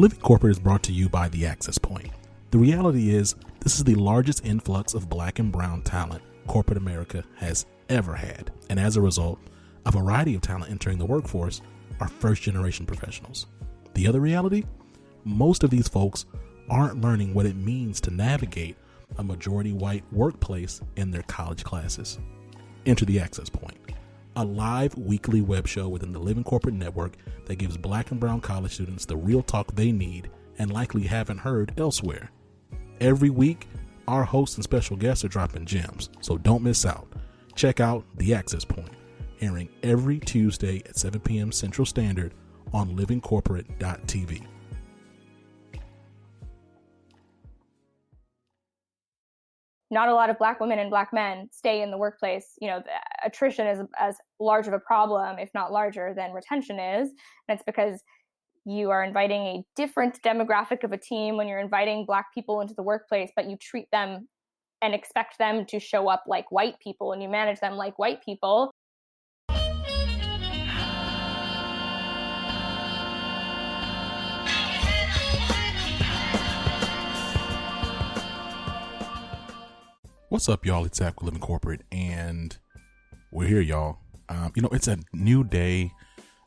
Living Corporate is brought to you by The Access Point. The reality is, this is the largest influx of Black and brown talent corporate America has ever had. And as a result, a variety of talent entering the workforce are first-generation professionals. The other reality? Most of these folks aren't learning what it means to navigate a majority white workplace in their college classes. Enter The Access Point, a live weekly web show within the Living Corporate Network that gives Black and brown college students the real talk they need and likely haven't heard elsewhere. Every week, our hosts and special guests are dropping gems, so don't miss out. Check out The Access Point, airing every Tuesday at 7 p.m. Central Standard on livingcorporate.tv. Not a lot of Black women and Black men stay in the workplace. Attrition is as large of a problem, if not larger, than retention is. And it's because you are inviting a different demographic of a team when you're inviting Black people into the workplace, but you treat them and expect them to show up like white people and you manage them like white people. What's up, y'all? It's Zach with Living Corporate, and we're here, y'all. It's a new day,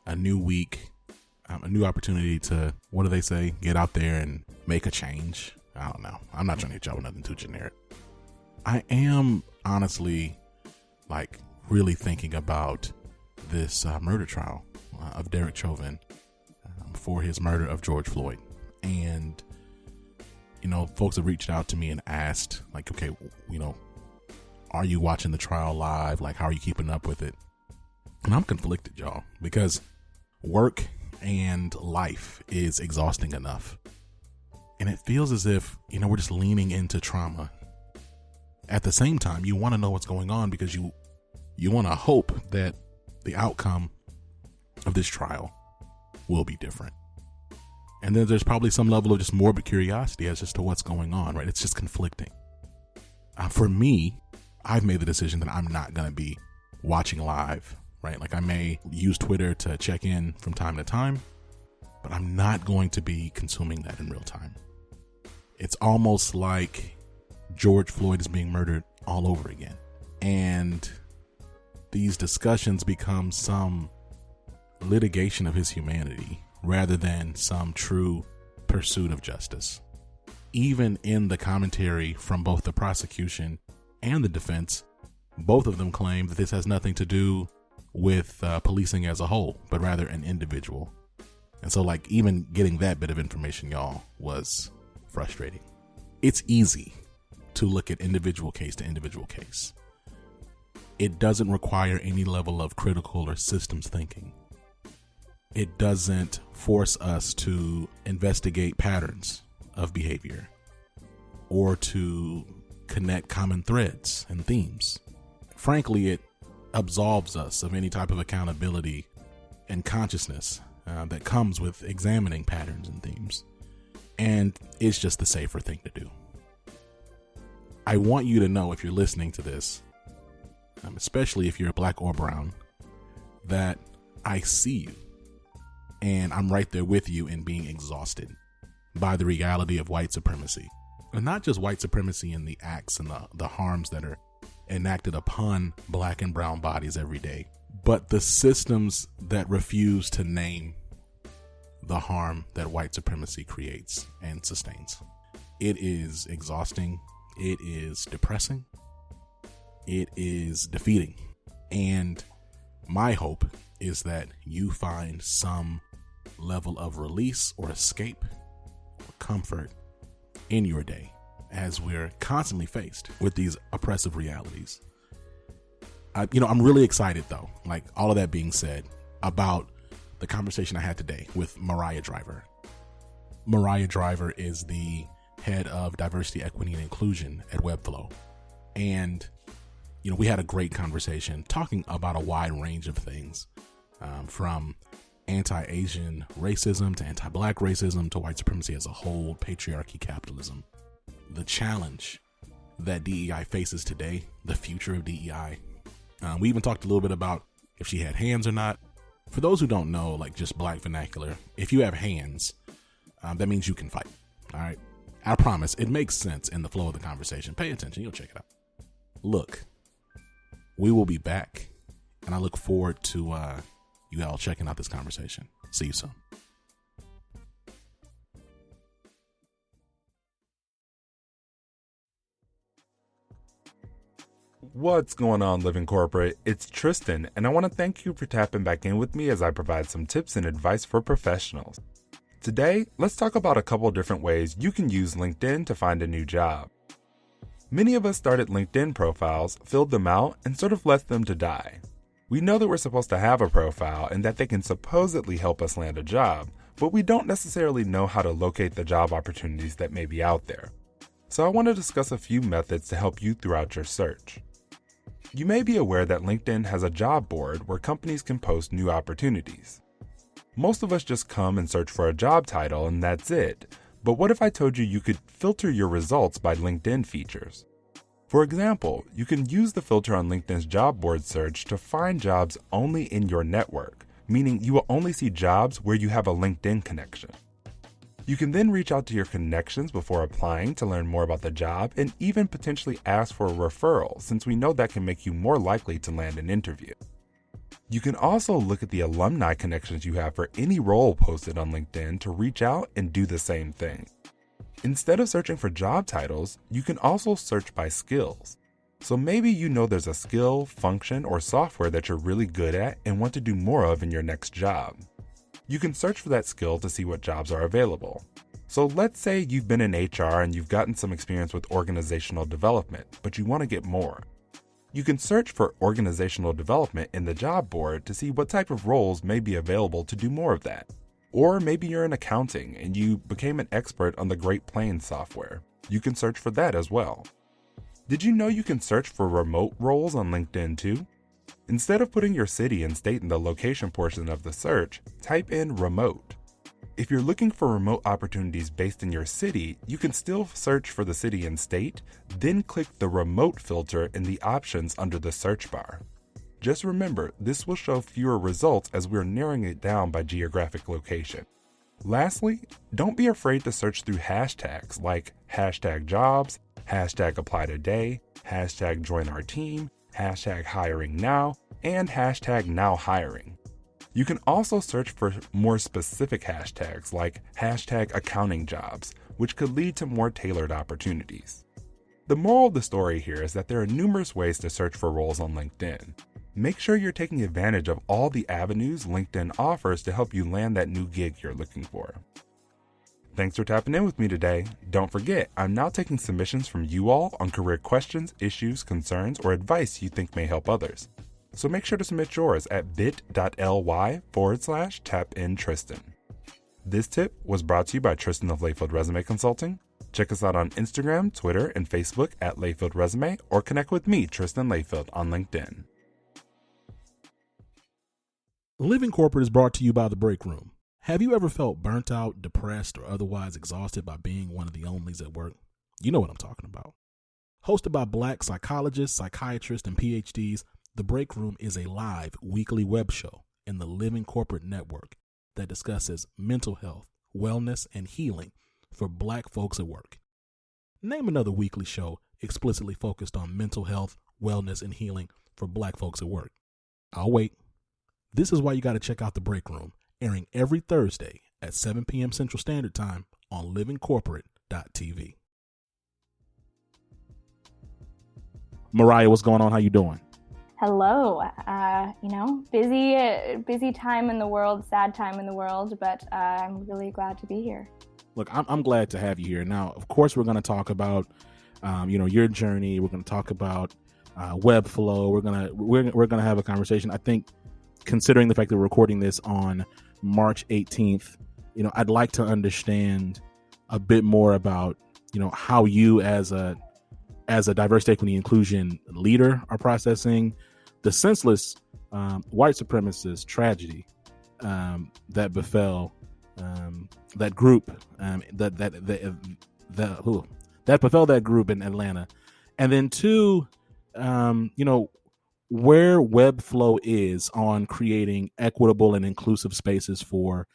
a new week, a new opportunity to, what do they say, get out there and make a change. I don't know. I'm not trying to hit y'all with nothing too generic. I am honestly, really thinking about this murder trial of Derek Chauvin for his murder of George Floyd. And folks have reached out to me and asked, okay, are you watching the trial live? How are you keeping up with it? And I'm conflicted, y'all, because work and life is exhausting enough. And it feels as if, we're just leaning into trauma. At the same time, you want to know what's going on because you want to hope that the outcome of this trial will be different. And then there's probably some level of just morbid curiosity as to what's going on, right? It's just conflicting. For me, I've made the decision that I'm not going to be watching live, right? I may use Twitter to check in from time to time, but I'm not going to be consuming that in real time. It's almost like George Floyd is being murdered all over again. And these discussions become some litigation of his humanity rather than some true pursuit of justice. Even in the commentary from both the prosecution and the defense, both of them claim that this has nothing to do with policing as a whole, but rather an individual. And so even getting that bit of information, y'all, was frustrating. It's easy to look at individual case to individual case. It doesn't require any level of critical or systems thinking. It doesn't force us to investigate patterns of behavior or to connect common threads and themes. Frankly, it absolves us of any type of accountability and consciousness that comes with examining patterns and themes. And it's just the safer thing to do. I want you to know, if you're listening to this, especially if you're Black or brown, that I see you. And I'm right there with you in being exhausted by the reality of white supremacy. And not just white supremacy in the acts and the harms that are enacted upon Black and brown bodies every day, but the systems that refuse to name the harm that white supremacy creates and sustains. It is exhausting. It is depressing. It is defeating. And my hope is that you find some level of release or escape or comfort in your day as we're constantly faced with these oppressive realities. I'm really excited, though, all of that being said, about the conversation I had today with Mariah Driver. Mariah Driver is the head of diversity, equity, and inclusion at Webflow. And, we had a great conversation talking about a wide range of things, from anti-Asian racism to anti-Black racism to white supremacy as a whole, patriarchy, capitalism. The challenge that DEI faces today, the future of DEI. We even talked a little bit about if she had hands or not. For those who don't know, just Black vernacular, if you have hands, that means you can fight. All right. I promise it makes sense in the flow of the conversation. Pay attention. You'll check it out. Look, we will be back, and I look forward to you all checking out this conversation. See you soon. What's going on, Living Corporate? It's Tristan, and I want to thank you for tapping back in with me as I provide some tips and advice for professionals. Today, let's talk about a couple different ways you can use LinkedIn to find a new job. Many of us started LinkedIn profiles, filled them out, and sort of left them to die. We know that we're supposed to have a profile and that they can supposedly help us land a job, but we don't necessarily know how to locate the job opportunities that may be out there. So I want to discuss a few methods to help you throughout your search. You may be aware that LinkedIn has a job board where companies can post new opportunities. Most of us just come and search for a job title and that's it. But what if I told you could filter your results by LinkedIn features? For example, you can use the filter on LinkedIn's job board search to find jobs only in your network, meaning you will only see jobs where you have a LinkedIn connection. You can then reach out to your connections before applying to learn more about the job and even potentially ask for a referral, since we know that can make you more likely to land an interview. You can also look at the alumni connections you have for any role posted on LinkedIn to reach out and do the same thing. Instead of searching for job titles, you can also search by skills. So maybe you know there's a skill, function, or software that you're really good at and want to do more of in your next job. You can search for that skill to see what jobs are available. So let's say you've been in HR and you've gotten some experience with organizational development, but you want to get more. You can search for organizational development in the job board to see what type of roles may be available to do more of that. Or maybe you're in accounting and you became an expert on the Great Plains software. You can search for that as well. Did you know you can search for remote roles on LinkedIn too? Instead of putting your city and state in the location portion of the search, type in remote. If you're looking for remote opportunities based in your city, you can still search for the city and state, then click the remote filter in the options under the search bar. Just remember, this will show fewer results as we're narrowing it down by geographic location. Lastly, don't be afraid to search through hashtags like #jobs, #apply-today, #join-our-team, #hiring-now, and #now-hiring. You can also search for more specific hashtags like #accounting-jobs, which could lead to more tailored opportunities. The moral of the story here is that there are numerous ways to search for roles on LinkedIn. Make sure you're taking advantage of all the avenues LinkedIn offers to help you land that new gig you're looking for. Thanks for tapping in with me today. Don't forget, I'm now taking submissions from you all on career questions, issues, concerns, or advice you think may help others. So make sure to submit yours at bit.ly/tapintristan. This tip was brought to you by Tristan of Layfield Resume Consulting. Check us out on Instagram, Twitter, and Facebook at Layfield Resume, or connect with me, Tristan Layfield, on LinkedIn. Living Corporate is brought to you by The Break Room. Have you ever felt burnt out, depressed, or otherwise exhausted by being one of the onlys at work? You know what I'm talking about. Hosted by Black psychologists, psychiatrists, and PhDs, The Break Room is a live weekly web show in the Living Corporate Network that discusses mental health, wellness, and healing for Black folks at work. Name another weekly show explicitly focused on mental health, wellness, and healing for Black folks at work. I'll wait. This is why you got to check out The Break Room, airing every Thursday at 7 p.m. Central Standard Time on livingcorporate.tv. Mariah, what's going on? How you doing? Hello. Busy time in the world, sad time in the world, but I'm really glad to be here. Look, I'm glad to have you here. Now, of course, we're going to talk about, your journey. We're going to talk about Webflow. We're gonna have a conversation. I think, considering the fact that we're recording this on March 18th, I'd like to understand a bit more about, how you as a diversity, equity, inclusion leader are processing the senseless white supremacist tragedy that befell that group that befell that group in Atlanta, and then two, where Webflow is on creating equitable and inclusive spaces for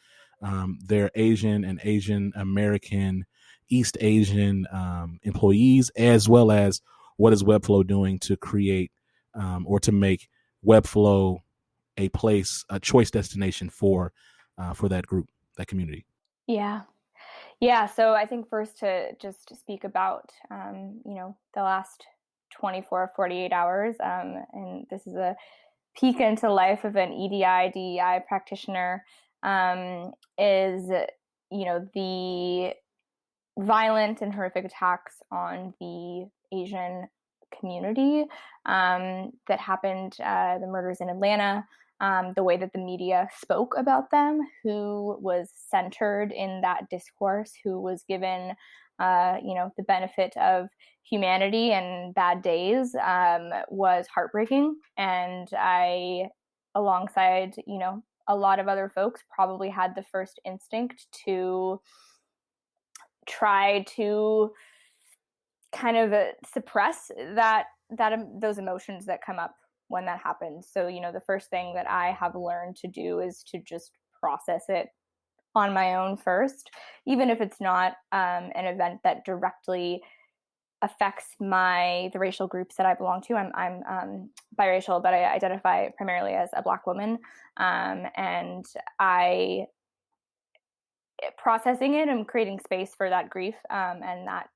their Asian and Asian American, East Asian employees, as well as what is Webflow doing to create or to make Webflow a choice destination for that group, that community. Yeah. So I think first to just speak about, the last 24, 48 hours. And this is a peek into the life of an EDI, DEI practitioner, is, the violent and horrific attacks on the Asian community that happened, the murders in Atlanta, the way that the media spoke about them, who was centered in that discourse, who was given, the benefit of humanity and bad days, was heartbreaking. And I, alongside, a lot of other folks, probably had the first instinct to try to kind of suppress those emotions that come up when that happens. So, the first thing that I have learned to do is to just process it on my own first, even if it's not an event that directly affects the racial groups that I belong to. I'm biracial, but I identify primarily as a Black woman, and processing it and creating space for that grief and that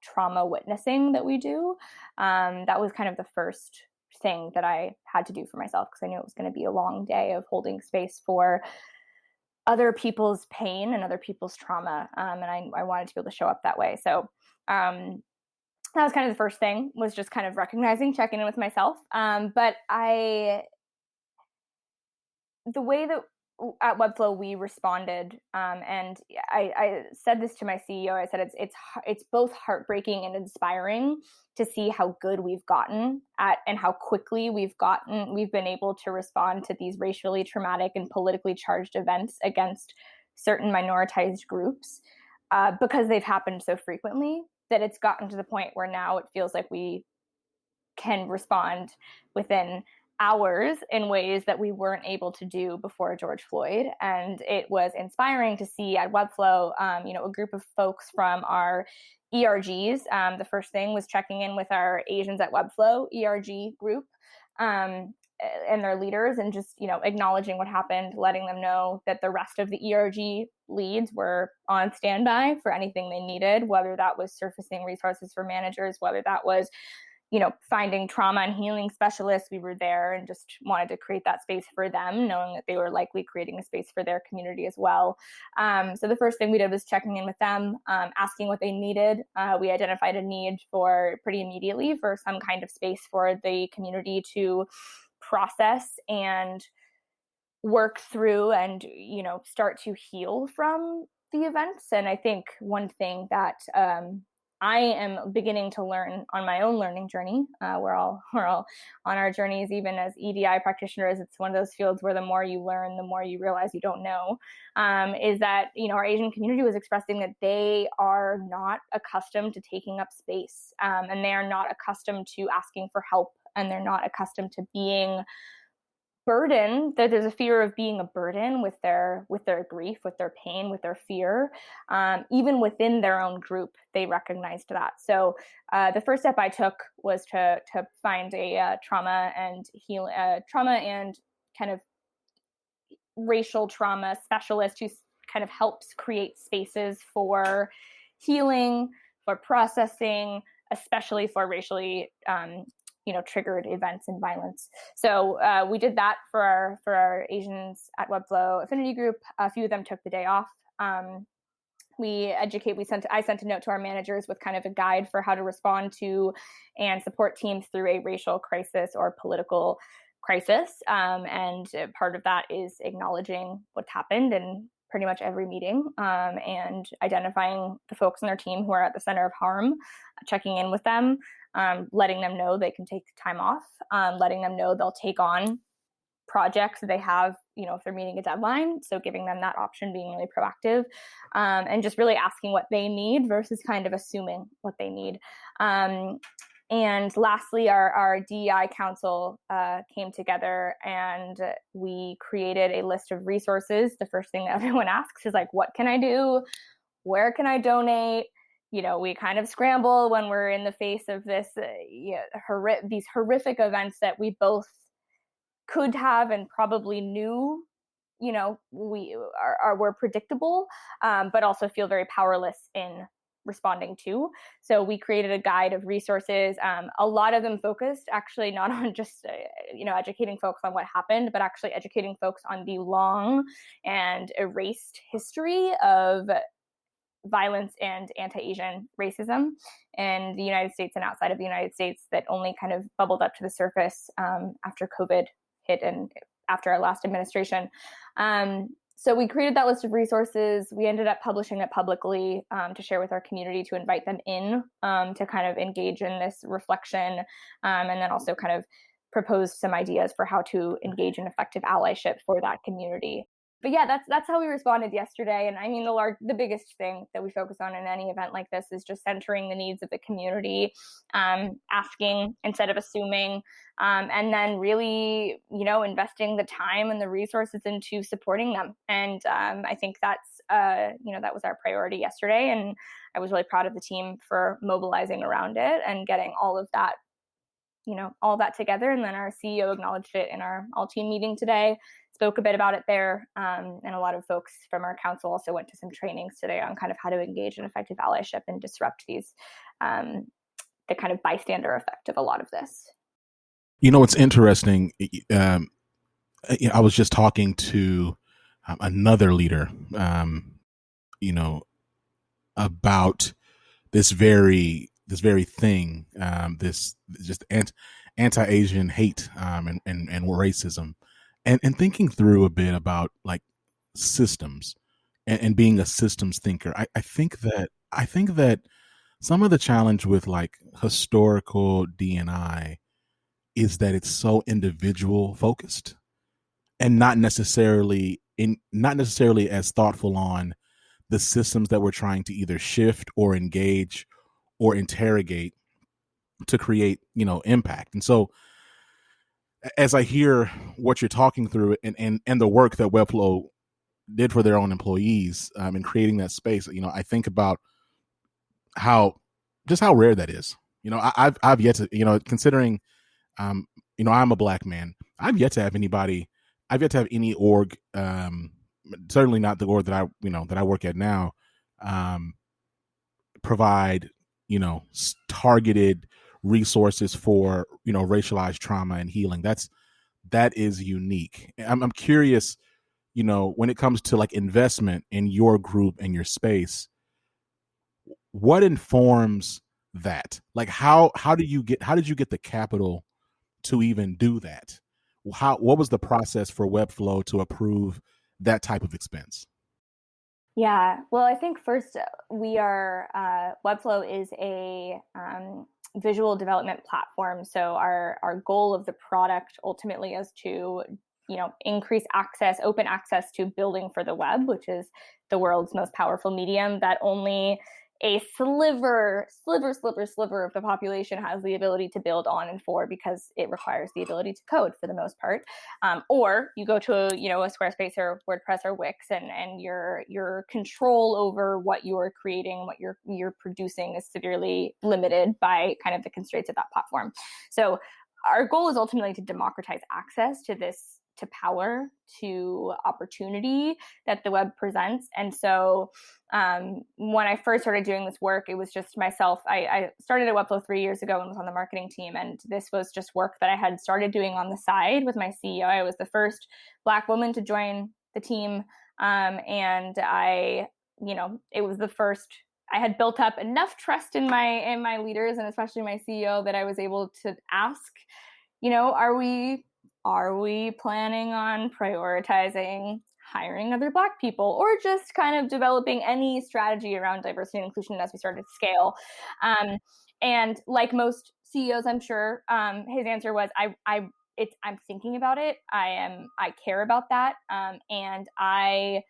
trauma witnessing that we do. That was kind of the first thing that I had to do for myself, because I knew it was going to be a long day of holding space for other people's pain and other people's trauma, and I wanted to be able to show up that way. So that was kind of the first thing, was just kind of recognizing, checking in with myself. But the way that at Webflow we responded, and I said this to my CEO. I said it's both heartbreaking and inspiring to see how good we've gotten at, and how quickly we've been able to respond to these racially traumatic and politically charged events against certain minoritized groups, because they've happened so frequently that it's gotten to the point where now it feels like we can respond within hours in ways that we weren't able to do before George Floyd. And it was inspiring to see at Webflow, a group of folks from our ERGs. The first thing was checking in with our Asians at Webflow ERG group, and their leaders, and just, acknowledging what happened, letting them know that the rest of the ERG leads were on standby for anything they needed, whether that was surfacing resources for managers, whether that was finding trauma and healing specialists. We were there and just wanted to create that space for them, knowing that they were likely creating a space for their community as well. So the first thing we did was checking in with them, asking what they needed. We identified a need pretty immediately for some kind of space for the community to process and work through and, start to heal from the events. And I think one thing that I am beginning to learn on my own learning journey. We're all on our journeys, even as EDI practitioners. It's one of those fields where the more you learn, the more you realize you don't know. Is that, our Asian community was expressing that they are not accustomed to taking up space, and they are not accustomed to asking for help, and they're not accustomed to being burden, that there's a fear of being a burden with their grief, with their pain, with their fear. Even within their own group, they recognized that. So the first step I took was to find a trauma and kind of racial trauma specialist who kind of helps create spaces for healing, for processing, especially for racially triggered events and violence. So we did that for our Asians at Webflow affinity group. A few of them took the day off. I sent a note to our managers with kind of a guide for how to respond to and support teams through a racial crisis or political crisis. And part of that is acknowledging what's happened in pretty much every meeting, and identifying the folks on their team who are at the center of harm, checking in with them, letting them know they can take time off, letting them know they'll take on projects that they have, if they're meeting a deadline. So giving them that option, being really proactive, and just really asking what they need versus kind of assuming what they need. And lastly, our DEI council came together and we created a list of resources. The first thing that everyone asks is like, what can I do? Where can I donate? We kind of scramble when we're in the face of this, these horrific events that we both could have and probably knew, we're predictable, but also feel very powerless in responding to. So we created a guide of resources. A lot of them focused actually not on just, educating folks on what happened, but actually educating folks on the long and erased history of violence and anti-Asian racism in the United States and outside of the United States that only kind of bubbled up to the surface after COVID hit and after our last administration. So we created that list of resources. We ended up publishing it publicly to share with our community, to invite them in to kind of engage in this reflection, and then also kind of propose some ideas for how to engage in effective allyship for that community. But yeah, that's how we responded yesterday. And I mean, the biggest thing that we focus on in any event like this is just centering the needs of the community, asking instead of assuming, and then really, investing the time and the resources into supporting them. And I think that's, that was our priority yesterday. And I was really proud of the team for mobilizing around it and getting all of that together. And then our CEO acknowledged it in our all-team meeting today, spoke a bit about it there. And a lot of folks from our council also went to some trainings today on kind of how to engage in effective allyship and disrupt these, the kind of bystander effect of a lot of this. It's interesting. I was just talking to another leader, about this very thing, this just anti-Asian hate and racism, and thinking through a bit about like systems and being a systems thinker. I think that some of the challenge with like historical D&I is that it's so individual focused and not necessarily as thoughtful on the systems that we're trying to either shift or engage or interrogate to create, impact. And so as I hear what you're talking through and the work that Webflow did for their own employees in creating that space, I think about how rare that is. I've yet to, considering, I'm a Black man, I've yet to have any org, certainly not the org that I work at now, provide, targeted resources for, racialized trauma and healing. That is unique. I'm curious, when it comes to like investment in your group and your space, what informs that? Like how did you get the capital to even do that? What was the process for Webflow to approve that type of expense? Yeah, well, I think first we are, Webflow is a visual development platform. So our goal of the product ultimately is to, increase access, open access to building for the web, which is the world's most powerful medium that only a sliver of the population has the ability to build on and for, because it requires the ability to code for the most part. Or you go to a Squarespace or WordPress or Wix, and your control over what you're creating, what you're producing is severely limited by kind of the constraints of that platform. So our goal is ultimately to democratize access to this, to power, to opportunity that the web presents. And so when I first started doing this work, it was just myself. I started at Webflow 3 years ago and was on the marketing team. And this was just work that I had started doing on the side with my CEO. I was the first Black woman to join the team. And it was the first, I had built up enough trust in my leaders and especially my CEO that I was able to ask, are we planning on prioritizing hiring other Black people or just kind of developing any strategy around diversity and inclusion as we started to scale? And like most CEOs, I'm sure, his answer was, I'm thinking about it. I care about that. And I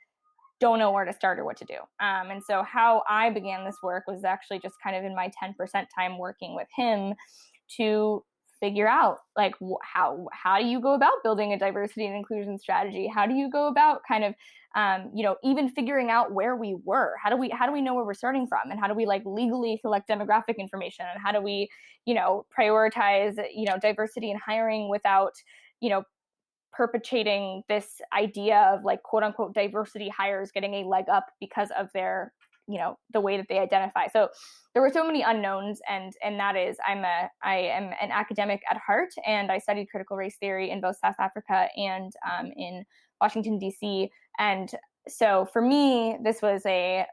don't know where to start or what to do. And so how I began this work was actually just kind of in my 10% time working with him to figure out like how do you go about building a diversity and inclusion strategy? How do you go about kind of even figuring out where we were? How do we know where we're starting from? And how do we like legally collect demographic information? And how do we, prioritize, diversity in hiring without, perpetuating this idea of like quote unquote diversity hires getting a leg up because of their, the way that they identify. So there were so many unknowns, and that is I am an academic at heart, and I studied critical race theory in both South Africa and in Washington, D.C. And so for me, this was a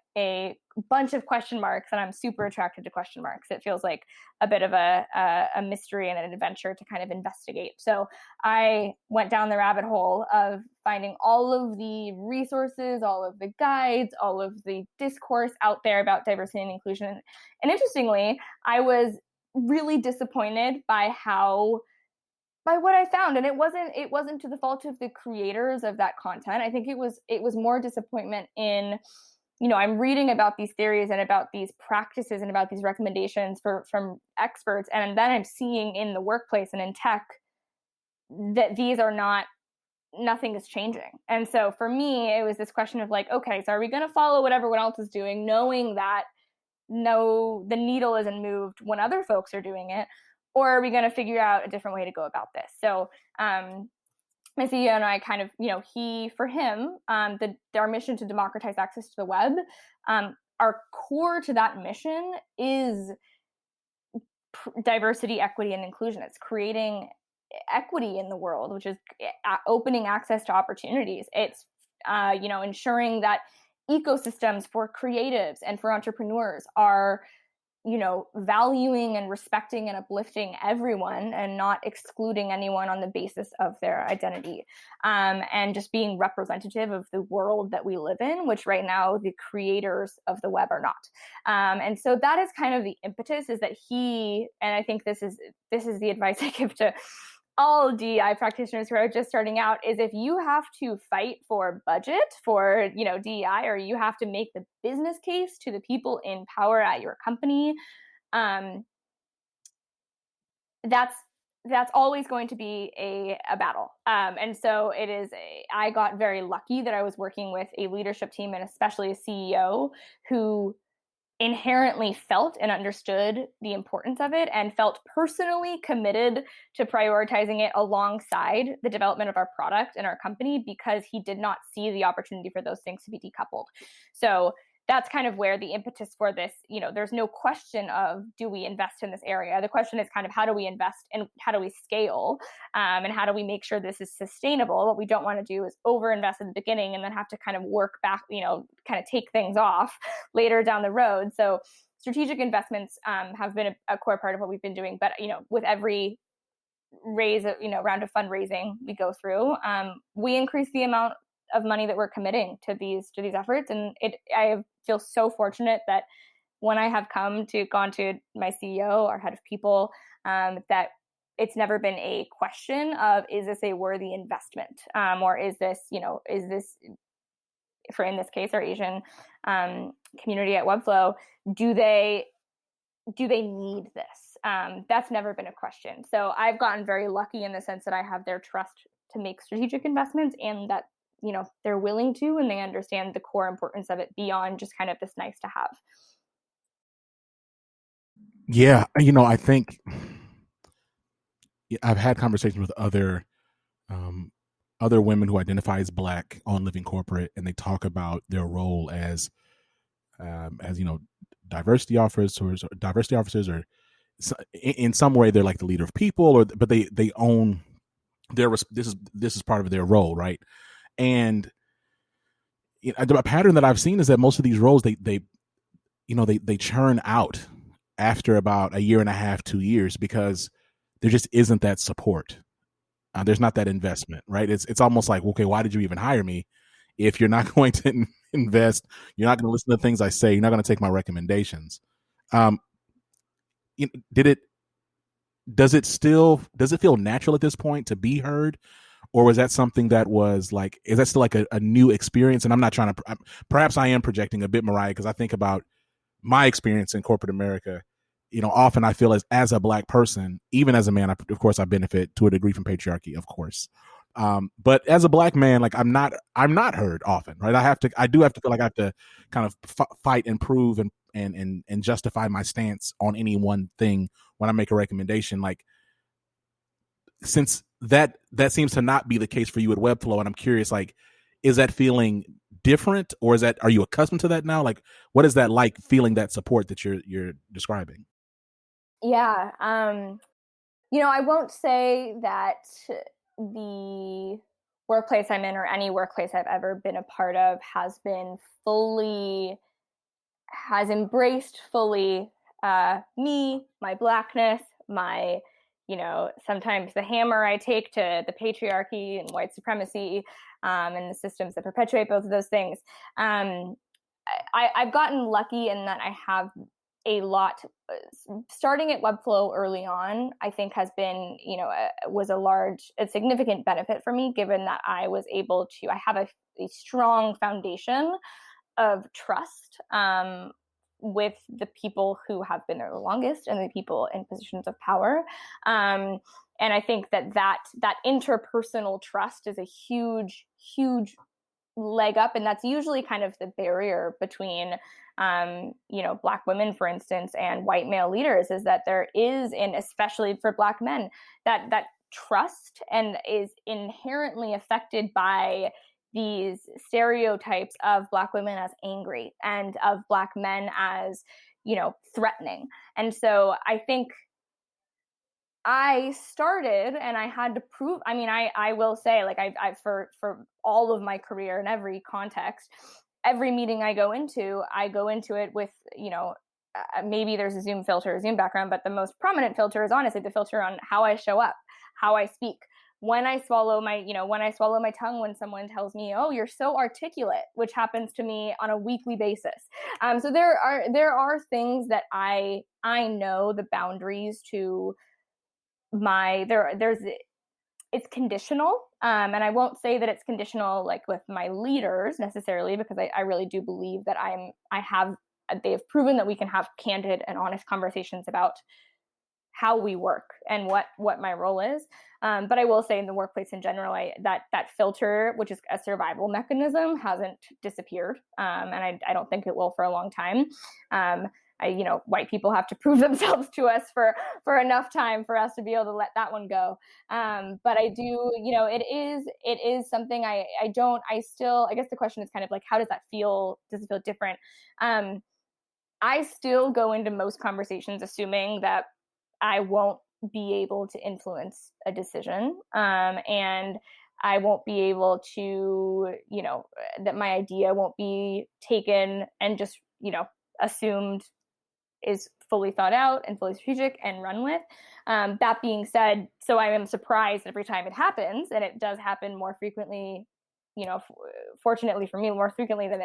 bunch of question marks, and I'm super attracted to question marks. It feels like a bit of a mystery and an adventure to kind of investigate. So I went down the rabbit hole of finding all of the resources, all of the guides, all of the discourse out there about diversity and inclusion. And interestingly, I was really disappointed by what I found. And it wasn't to the fault of the creators of that content. I think it was more disappointment in, I'm reading about these theories and about these practices and about these recommendations from experts. And then I'm seeing in the workplace and in tech that these are nothing is changing. And so for me, it was this question of like, okay, so are we going to follow what everyone else is doing, knowing that the needle isn't moved when other folks are doing it? Or are we going to figure out a different way to go about this? So my CEO and I kind of, for him, our mission to democratize access to the web, our core to that mission is diversity, equity, and inclusion. It's creating equity in the world, which is opening access to opportunities. It's, ensuring that ecosystems for creatives and for entrepreneurs are valuing and respecting and uplifting everyone and not excluding anyone on the basis of their identity, and just being representative of the world that we live in, which right now the creators of the web are not. And so that is kind of the impetus, is that and I think this is the advice I give to all DEI practitioners who are just starting out, is if you have to fight for budget for, DEI, or you have to make the business case to the people in power at your company, that's always going to be a battle. And so I got very lucky that I was working with a leadership team, and especially a CEO who inherently felt and understood the importance of it and felt personally committed to prioritizing it alongside the development of our product and our company, because he did not see the opportunity for those things to be decoupled. So that's kind of where the impetus for this, there's no question of, do we invest in this area? The question is kind of, how do we invest and how do we scale, and how do we make sure this is sustainable? What we don't want to do is overinvest in the beginning and then have to kind of work back, kind of take things off later down the road. So strategic investments have been a core part of what we've been doing. But, with every round of fundraising we go through, we increase the amount of money that we're committing to these efforts. And I feel so fortunate that when I have gone to my CEO, our head of people, that it's never been a question of, is this a worthy investment? Or is this, for in this case, our Asian community at Webflow, do they need this? That's never been a question. So I've gotten very lucky in the sense that I have their trust to make strategic investments, and that they're willing to, and they understand the core importance of it beyond just kind of this nice to have. Yeah. I think I've had conversations with other women who identify as Black on Living Corporate, and they talk about their role as diversity officers, or in some way they're like the leader of people, but they own this is part of their role, right? And a pattern that I've seen is that most of these roles they churn out after about a year and a half, 2 years, because there just isn't that support. There's not that investment, right? It's almost like, okay, why did you even hire me if you're not going to invest? You're not going to listen to things I say. You're not going to take my recommendations. Does it feel natural at this point to be heard, or was that something that was like, is that still like a new experience? And I'm not trying to, perhaps I am projecting a bit, Mariah, because I think about my experience in corporate America. Often I feel as a Black person, even as a man, of course, I benefit to a degree from patriarchy, of course. But as a Black man, like I'm not heard often, right? I do have to feel like I have to kind of fight and prove and justify my stance on any one thing when I make a recommendation. Like, since that seems to not be the case for you at Webflow, and I'm curious, like, is that feeling different, or are you accustomed to that now? Like, what is that like, feeling that support that you're describing? Yeah. I won't say that the workplace I'm in or any workplace I've ever been a part of has embraced fully me, my Blackness, my, sometimes the hammer I take to the patriarchy and white supremacy, and the systems that perpetuate both of those things. I've gotten lucky in that I have a lot. Starting at Webflow early on, I think has been, was a significant benefit for me, given that I have a strong foundation of trust with the people who have been there the longest and the people in positions of power. And I think that interpersonal trust is a huge, huge leg up, and that's usually kind of the barrier between Black women, for instance, and white male leaders, is that there is, and especially for Black men, that trust, and is inherently affected by these stereotypes of Black women as angry and of Black men as threatening. And so I think I started, and I had to prove. I mean, I will say, like, I for all of my career in every context, every meeting I go into it with, maybe there's a Zoom filter, Zoom background, but the most prominent filter is honestly the filter on how I show up, how I speak, when I swallow my tongue, when someone tells me, "Oh, you're so articulate," which happens to me on a weekly basis. So there are things that I know the boundaries to it's conditional. And I won't say that it's conditional like with my leaders necessarily, because I really do believe that they've proven that we can have candid and honest conversations about how we work and what my role is. But I will say, in the workplace in general, that filter, which is a survival mechanism, hasn't disappeared. And I don't think it will for a long time. White people have to prove themselves to us for enough time for us to be able to let that one go. But I do, it is something I guess the question is kind of like, how does that feel? Does it feel different? I still go into most conversations assuming that I won't be able to influence a decision. And I won't be able to, that my idea won't be taken and just, assumed is fully thought out and fully strategic and run with. That being said, so I am surprised every time it happens, and it does happen more frequently, fortunately for me, more frequently than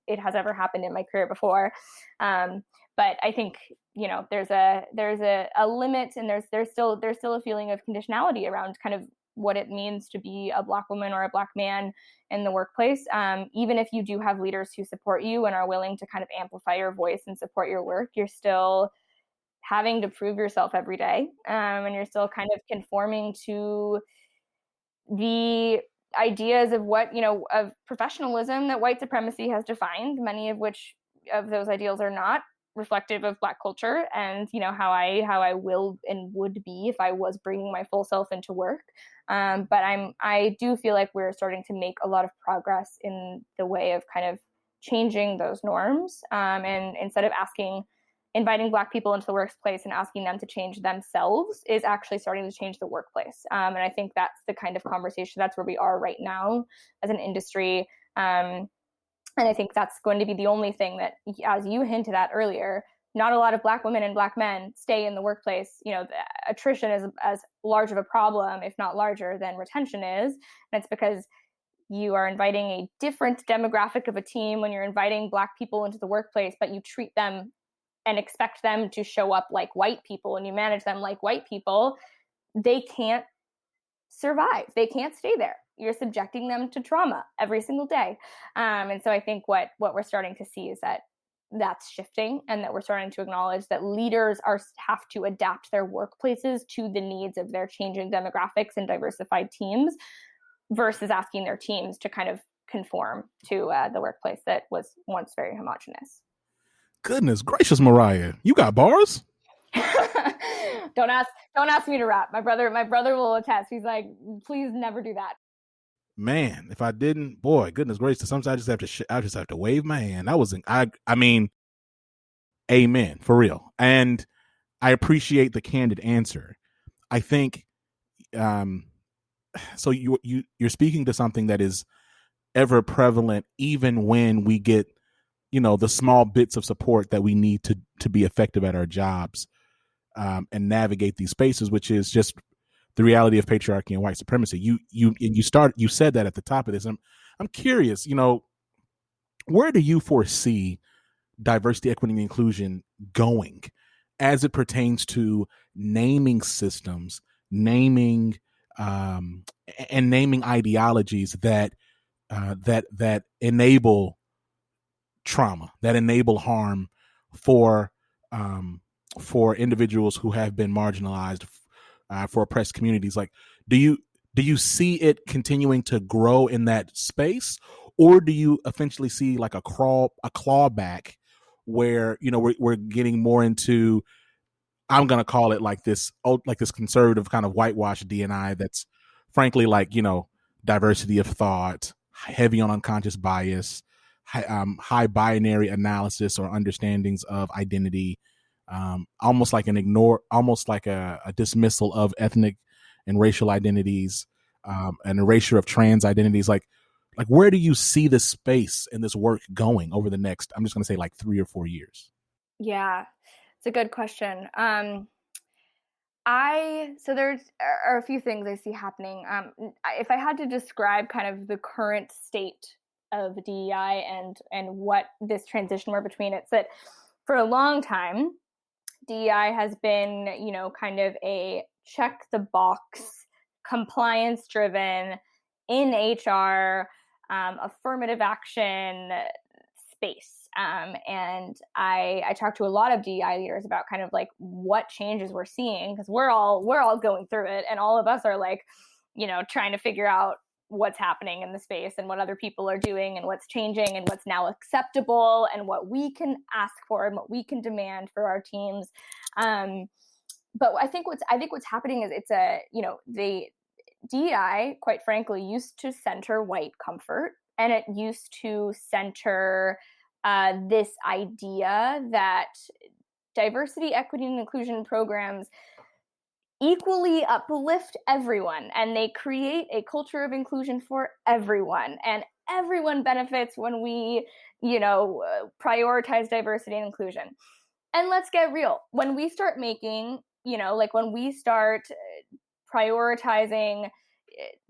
it has ever happened in my career before. But I think, there's a limit, and there's still a feeling of conditionality around kind of what it means to be a Black woman or a Black man in the workplace. Even if you do have leaders who support you and are willing to kind of amplify your voice and support your work, you're still having to prove yourself every day. And you're still kind of conforming to the ideas of of professionalism that white supremacy has defined, many of which of those ideals are not reflective of Black culture and how I will and would be if I was bringing my full self into work. But I do feel like we're starting to make a lot of progress in the way of kind of changing those norms, and instead of inviting Black people into the workplace and asking them to change themselves, is actually starting to change the workplace. And I think that's the kind of conversation, that's where we are right now as an industry. And I think that's going to be the only thing that, as you hinted at earlier, not a lot of Black women and Black men stay in the workplace. Attrition is as large of a problem, if not larger, than retention is. And it's because you are inviting a different demographic of a team when you're inviting Black people into the workplace, but you treat them and expect them to show up like white people and you manage them like white people. They can't survive. They can't stay there. You're subjecting them to trauma every single day. And so I think what we're starting to see is that that's shifting, and that we're starting to acknowledge that leaders have to adapt their workplaces to the needs of their changing demographics and diversified teams, versus asking their teams to kind of conform to the workplace that was once very homogenous. Goodness gracious, Mariah, you got bars? Don't ask me to rap. My brother will attest. He's like, please never do that. Man, if I didn't, boy, goodness gracious, sometimes I just have to wave my hand. I mean, amen, for real. And I appreciate the candid answer. I think, so you're speaking to something that is ever prevalent, even when we get, the small bits of support that we need to be effective at our jobs, and navigate these spaces, which is just the reality of patriarchy and white supremacy. You said that at the top of this. I'm curious, where do you foresee diversity, equity, and inclusion going as it pertains to naming systems, naming and naming ideologies that enable trauma, that enable harm for individuals who have been marginalized, for oppressed communities? Like, do you see it continuing to grow in that space, or do you eventually see like a clawback where we're getting more into, I'm going to call it like this conservative kind of whitewashed D&I that's frankly like, diversity of thought, heavy on unconscious bias, high binary analysis or understandings of identity, almost like a dismissal of ethnic and racial identities, and erasure of trans identities. Like where do you see this space and this work going over the next, I'm just going to say like 3 or 4 years? Yeah, it's a good question. So there are a few things I see happening. If I had to describe kind of the current state of DEI and what this transition were between, it's that for a long time, DEI has been, kind of a check the box, compliance driven, in HR, affirmative action space. And I talked to a lot of DEI leaders about kind of like what changes we're seeing, because we're all going through it, and all of us are like, trying to figure out what's happening in the space and what other people are doing and what's changing and what's now acceptable and what we can ask for and what we can demand for our teams. But I think what's happening is the DEI, quite frankly, used to center white comfort, and it used to center this idea that diversity, equity, and inclusion programs equally uplift everyone, and they create a culture of inclusion for everyone, and everyone benefits when we prioritize diversity and inclusion. And let's get real, when we start making when we start prioritizing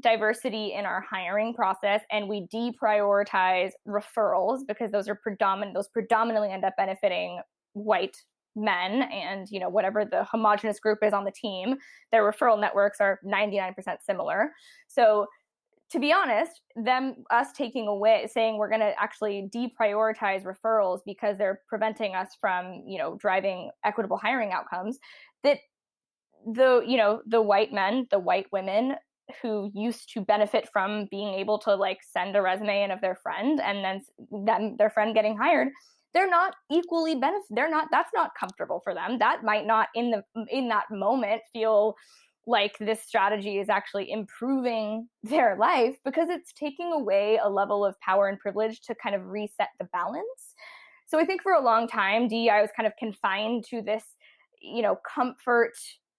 diversity in our hiring process, and we deprioritize referrals because those predominantly end up benefiting white men, and whatever the homogenous group is on the team, their referral networks are 99% similar. So to be honest, us taking away, saying we're going to actually deprioritize referrals because they're preventing us from driving equitable hiring outcomes, that the white men, the white women who used to benefit from being able to like send a resume in of their friend and then their friend getting hired, they're not equally that's not comfortable for them. That might not in that moment feel like this strategy is actually improving their life, because it's taking away a level of power and privilege to kind of reset the balance. So I think for a long time, DEI was kind of confined to this, comfort,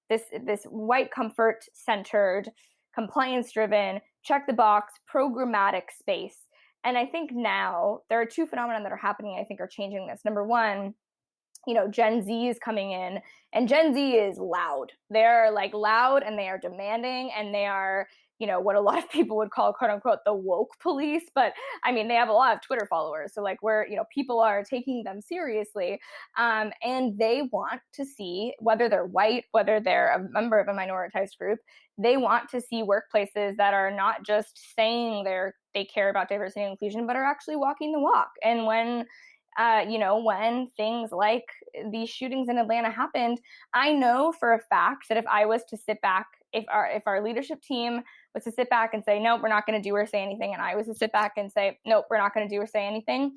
this white comfort centered, compliance driven, check the box, programmatic space. And I think now there are two phenomena that are happening, I think are changing this. Number one, Gen Z is coming in, and Gen Z is loud. They're like loud, and they are demanding, and they are what a lot of people would call, quote unquote, the woke police. But I mean, they have a lot of Twitter followers. So like people are taking them seriously. And they want to see, whether they're white, whether they're a member of a minoritized group, they want to see workplaces that are not just saying they care about diversity and inclusion, but are actually walking the walk. And when things like these shootings in Atlanta happened, I know for a fact that if I was to sit back, if our leadership team was to sit back and say, nope, we're not going to do or say anything, and I was to sit back and say, nope, we're not going to do or say anything,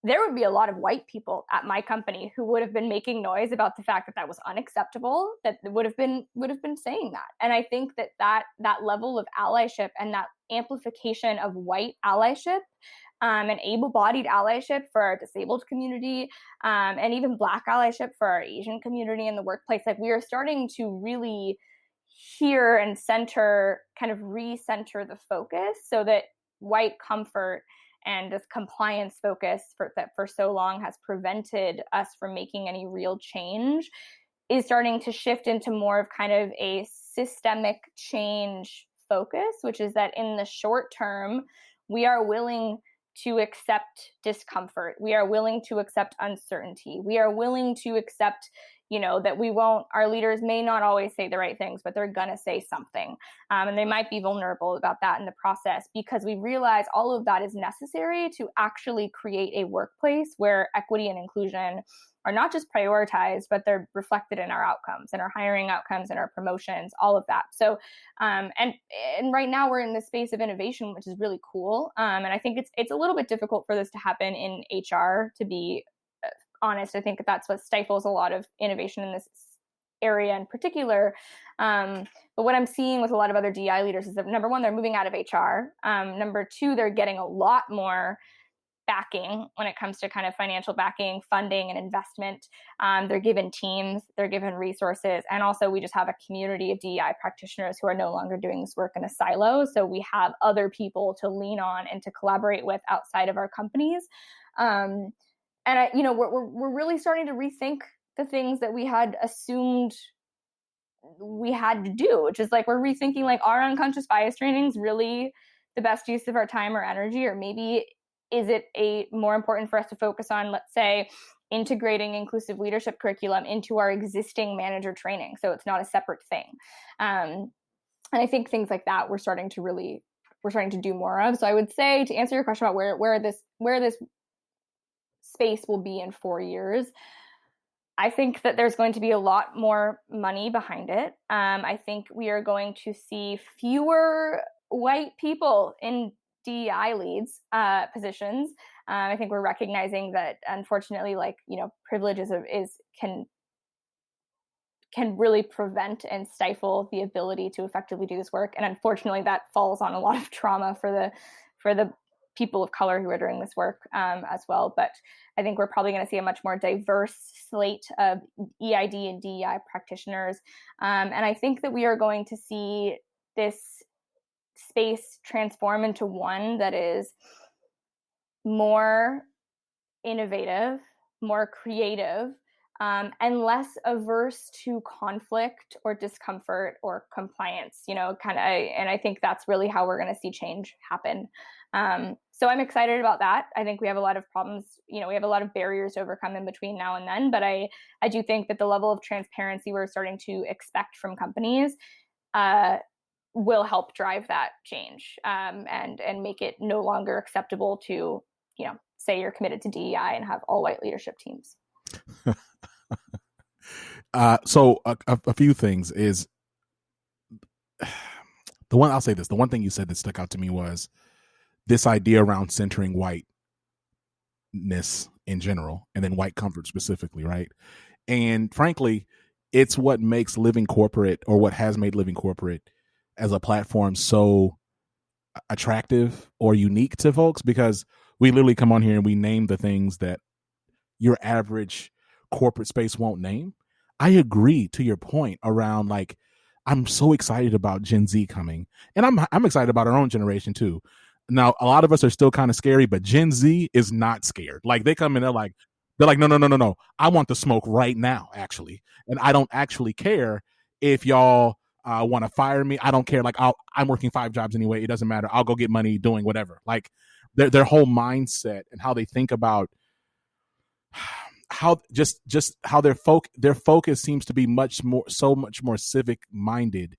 there would be a lot of white people at my company who would have been making noise about the fact that that was unacceptable, that would have been saying that. And I think that level of allyship and that amplification of white allyship and able-bodied allyship for our disabled community, and even Black allyship for our Asian community in the workplace, like we are starting to really hear and kind of recenter the focus, so that white comfort and this compliance focus that for so long has prevented us from making any real change is starting to shift into more of kind of a systemic change focus, which is that in the short term, we are willing to accept discomfort. We are willing to accept uncertainty. We are willing to accept, that our leaders may not always say the right things, but they're going to say something. And they might be vulnerable about that in the process, because we realize all of that is necessary to actually create a workplace where equity and inclusion are not just prioritized, but they're reflected in our outcomes, in our hiring outcomes, in our promotions, all of that. So, and right now we're in this space of innovation, which is really cool. And I think it's a little bit difficult for this to happen in HR, to be honest. I think that's what stifles a lot of innovation in this area in particular. But what I'm seeing with a lot of other DEI leaders is that, number one, they're moving out of HR. Number two, they're getting a lot more backing when it comes to kind of financial backing, funding, and investment. They're given teams, they're given resources. And also we just have a community of DEI practitioners who are no longer doing this work in a silo. So we have other people to lean on and to collaborate with outside of our companies. We're really starting to rethink the things that we had assumed we had to do, which is like, we're rethinking, like, are unconscious bias trainings really the best use of our time or energy? Or maybe is it more important for us to focus on, let's say, integrating inclusive leadership curriculum into our existing manager training, so it's not a separate thing? And I think things like that we're starting to do more of. So I would say, to answer your question about where this space will be in 4 years, I think that there's going to be a lot more money behind it. I think we are going to see fewer white people in DEI leads positions. I think we're recognizing that, unfortunately, privilege can really prevent and stifle the ability to effectively do this work. And unfortunately, that falls on a lot of trauma for the people of color who are doing this work as well. But I think we're probably going to see a much more diverse slate of EID and DEI practitioners. And I think that we are going to see this space transform into one that is more innovative, more creative, and less averse to conflict or discomfort or compliance, and I think that's really how we're going to see change happen. So I'm excited about that. I think we have a lot of problems, we have a lot of barriers to overcome in between now and then, but I do think that the level of transparency we're starting to expect from companies will help drive that change, and make it no longer acceptable to, say you're committed to DEI and have all white leadership teams. So a few things is the one thing you said that stuck out to me was this idea around centering whiteness in general, and then white comfort specifically, right? And frankly, it's what makes Living Corporate, or what has made Living Corporate as a platform, so attractive or unique to folks, because we literally come on here and we name the things that your average corporate space won't name. I agree to your point around, like, I'm so excited about Gen Z coming, and I'm excited about our own generation too. Now, a lot of us are still kind of scary, but Gen Z is not scared. Like, they come in, they're like, no. I want the smoke right now, actually. And I don't actually care if y'all want to fire me. I don't care. Like I'm working 5 jobs anyway. It doesn't matter. I'll go get money doing whatever. Like their whole mindset and how they think about how just how their focus seems to be so much more civic minded,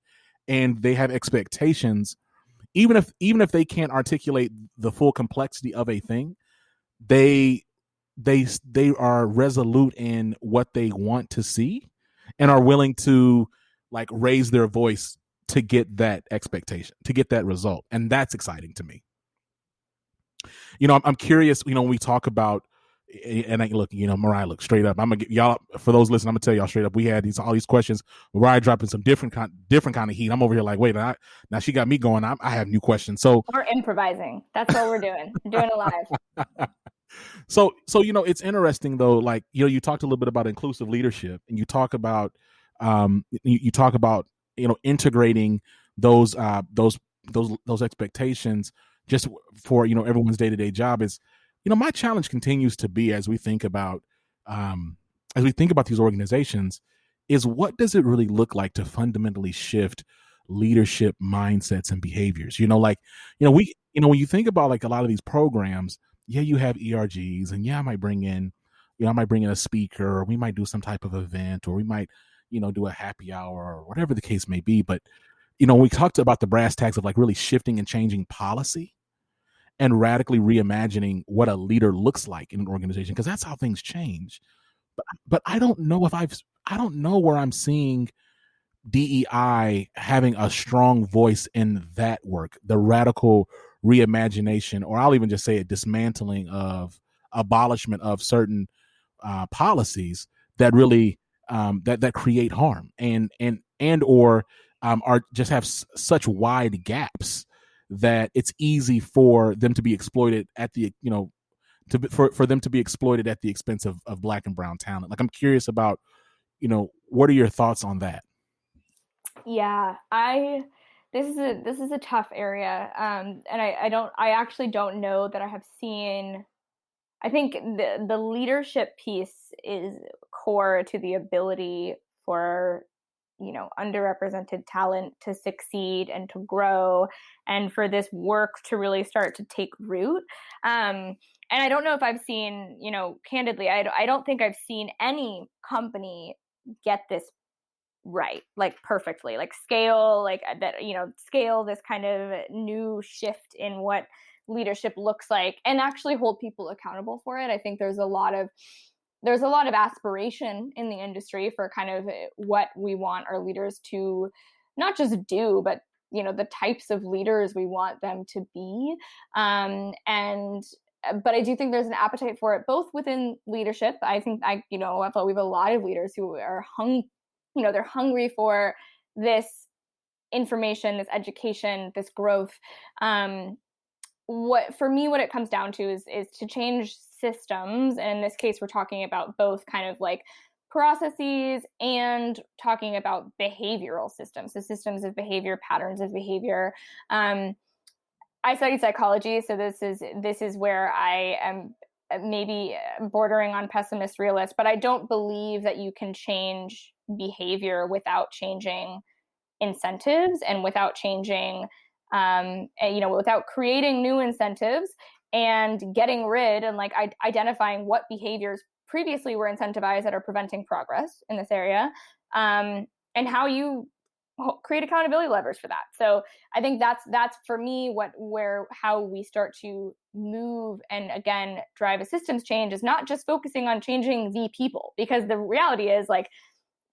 and they have expectations. Even if they can't articulate the full complexity of a thing, they are resolute in what they want to see and are willing to like raise their voice to get that expectation, to get that result. And that's exciting to me. I'm curious, when we talk about, and I look, Mariah, look straight up. I'm gonna get y'all, for those listening, I'm gonna tell y'all straight up. We had all these questions. Mariah dropping some different kind of heat. I'm over here like, wait, now she got me going. I have new questions. So we're improvising. That's what we're doing. We're doing it live. So it's interesting though. Like you talked a little bit about inclusive leadership, and you talk about integrating those expectations just for everyone's day-to-day job. Is my challenge continues to be, as we think about these organizations, is what does it really look like to fundamentally shift leadership mindsets and behaviors? When you think about like a lot of these programs, you have ERGs, and I might bring in a speaker, or we might do some type of event, or we might do a happy hour or whatever the case may be. But we talked about the brass tacks of like really shifting and changing policy and radically reimagining what a leader looks like in an organization, because that's how things change. But I don't know where I'm seeing DEI having a strong voice in that work, the radical reimagination, or I'll even just say a dismantling of abolishment of certain policies that really that create harm and or are just have such wide gaps that it's easy for them to be exploited at the for them to be exploited at the expense of Black and brown talent. Like, I'm curious about what are your thoughts on that? Yeah, this is a tough area, and I actually don't know that I have seen. I think the leadership piece is core to the ability for underrepresented talent to succeed and to grow, and for this work to really start to take root. And I don't know if I've seen, candidly, I don't think I've seen any company get this right, like perfectly, like scale, like that, scale this kind of new shift in what leadership looks like and actually hold people accountable for it. I think there's a lot of aspiration in the industry for kind of what we want our leaders to not just do, but the types of leaders we want them to be. But I do think there's an appetite for it, both within leadership. I think we have a lot of leaders who are they're hungry for this information, this education, this growth. What it comes down to is to change systems. And in this case, we're talking about both kind of like processes and talking about behavioral systems. So systems of behavior, patterns of behavior. I studied psychology, so this is where I am maybe bordering on pessimist realist, but I don't believe that you can change behavior without changing incentives and without changing without creating new incentives and getting rid and like identifying what behaviors previously were incentivized that are preventing progress in this area, and how you create accountability levers for that. So I think that's for me how we start to move and again drive a systems change is not just focusing on changing the people, because the reality is like,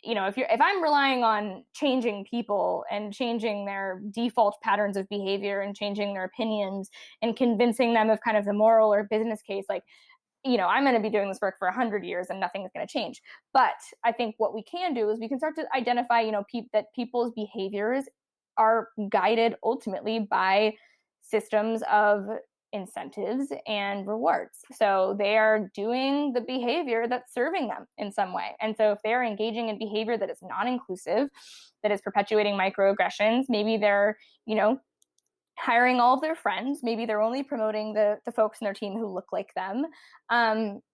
if I'm relying on changing people and changing their default patterns of behavior and changing their opinions and convincing them of kind of the moral or business case, like, I'm going to be doing this work for 100 years and nothing is going to change. But I think what we can do is we can start to identify, that people's behaviors are guided ultimately by systems of incentives and rewards. So they are doing the behavior that's serving them in some way. And so if they're engaging in behavior that is non-inclusive, that is perpetuating microaggressions, maybe they're, hiring all of their friends, maybe they're only promoting the folks in their team who look like them.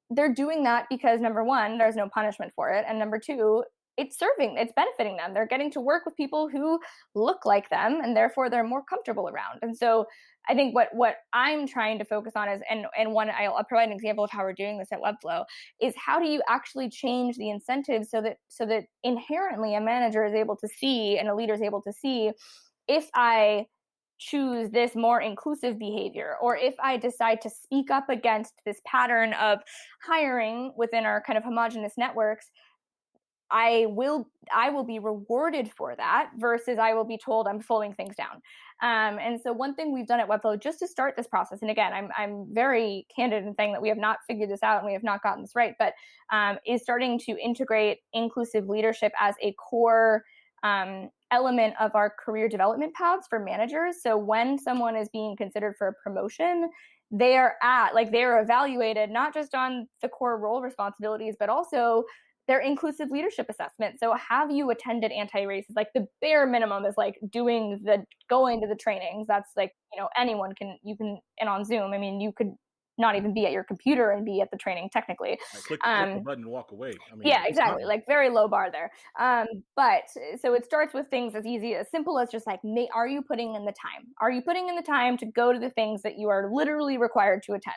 They're doing that because, number one, there's no punishment for it. And number two, it's benefiting them. They're getting to work with people who look like them, and therefore they're more comfortable around. And so I think what I'm trying to focus on is, and one, I'll provide an example of how we're doing this at Webflow, is how do you actually change the incentives so that inherently a manager is able to see and a leader is able to see, if I choose this more inclusive behavior, or if I decide to speak up against this pattern of hiring within our kind of homogenous networks, I will be rewarded for that versus I will be told I'm slowing things down. And so one thing we've done at Webflow just to start this process, and again, I'm very candid in saying that we have not figured this out and we have not gotten this right, but is starting to integrate inclusive leadership as a core element of our career development paths for managers. So when someone is being considered for a promotion, they're evaluated not just on the core role responsibilities, but also their inclusive leadership assessment. So have you attended anti-racist? Like the bare minimum is like going to the trainings. That's like, anyone can, and on Zoom, I mean, you could not even be at your computer and be at the training technically. Like click the button and walk away. I mean, yeah, exactly. Like very low bar there. But so it starts with things as simple as just like, are you putting in the time? Are you putting in the time to go to the things that you are literally required to attend?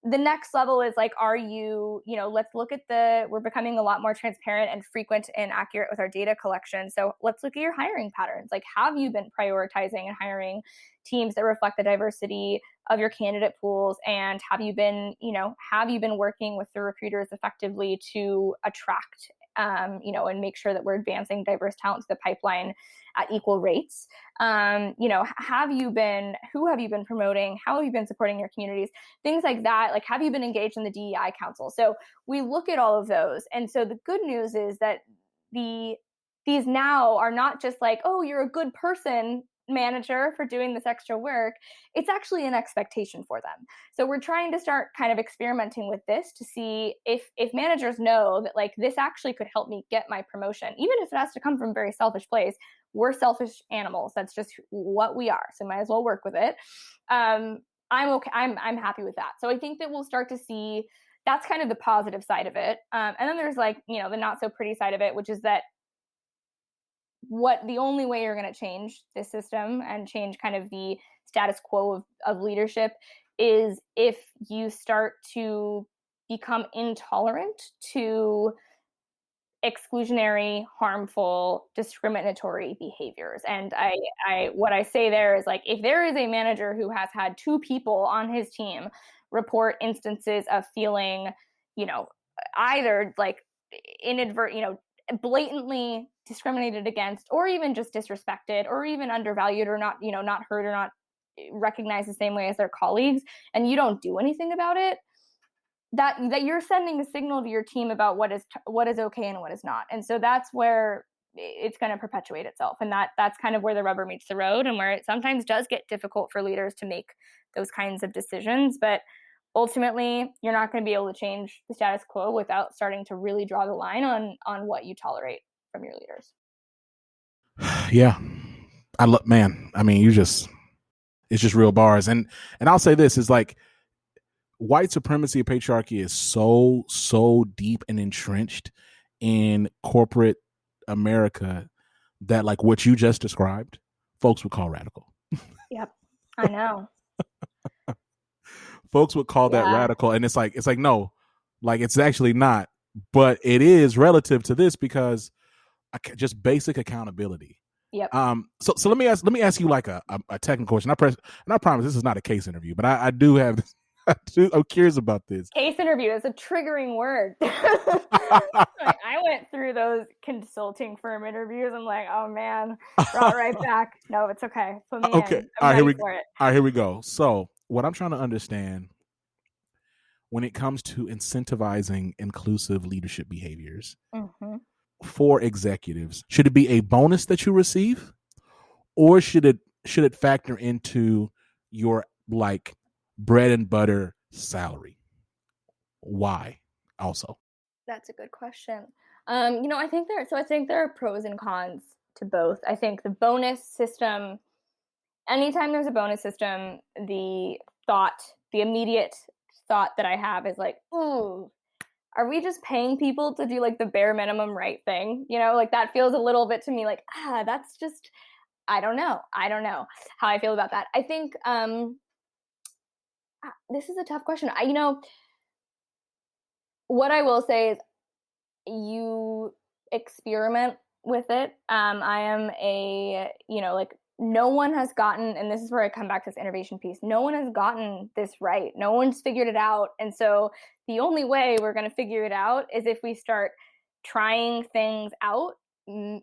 The next level is like, are you, let's look at we're becoming a lot more transparent and frequent and accurate with our data collection. So let's look at your hiring patterns. Like, have you been prioritizing and hiring teams that reflect the diversity of your candidate pools? And have you been working with the recruiters effectively to attract, and make sure that we're advancing diverse talent to the pipeline at equal rates? Who have you been promoting? How have you been supporting your communities? Things like that. Like, have you been engaged in the DEI council? So we look at all of those. And so the good news is that these now are not just like, oh, you're a good person, manager, for doing this extra work. It's actually an expectation for them. So we're trying to start kind of experimenting with this to see if managers know that like this actually could help me get my promotion, even if it has to come from a very selfish place. We're selfish animals. That's just what we are. So might as well work with it. I'm okay. I'm happy with that. So I think that we'll start to see that's kind of the positive side of it. And then there's like, the not so pretty side of it, which is that the only way you're going to change this system and change kind of the status quo of leadership is if you start to become intolerant to exclusionary, harmful, discriminatory behaviors. And what I say there is like, if there is a manager who has had 2 people on his team report instances of feeling, either like blatantly discriminated against, or even just disrespected, or even undervalued, or not, not heard or not recognized the same way as their colleagues, and you don't do anything about it, that you're sending a signal to your team about what is okay and what is not. And so that's where it's going to perpetuate itself. And that's kind of where the rubber meets the road, and where it sometimes does get difficult for leaders to make those kinds of decisions. But ultimately, you're not going to be able to change the status quo without starting to really draw the line on what you tolerate from your leaders. Yeah. I mean, it's just real bars. And I'll say this is like, white supremacy and patriarchy is so deep and entrenched in corporate America that like what you just described, folks would call radical. Yep. I know. Folks would call that radical. And it's like, no, like it's actually not, but it is relative to this because just basic accountability. Yep. So let me ask you like a technical question. I promise this is not a case interview, but I do have this. I'm curious about this. Case interview is a triggering word. I went through those consulting firm interviews. I'm like, oh man, brought right back. No, it's okay. Put me okay. in. All right, here we go. So what I'm trying to understand when it comes to incentivizing inclusive leadership behaviors for executives, should it be a bonus that you receive, or should it factor into your like bread and butter salary? Why? Also, that's a good question. I think there are pros and cons to both. I think the bonus system, anytime there's a bonus system, the immediate thought that I have is like, ooh, are we just paying people to do like the bare minimum right thing? You know, like that feels a little bit to me like, that's just, I don't know how I feel about that. I think this is a tough question. What I will say is you experiment with it. I am no one has gotten, and this is where I come back to this innovation piece, no one has gotten this right. No one's figured it out. And so the only way we're going to figure it out is if we start trying things out,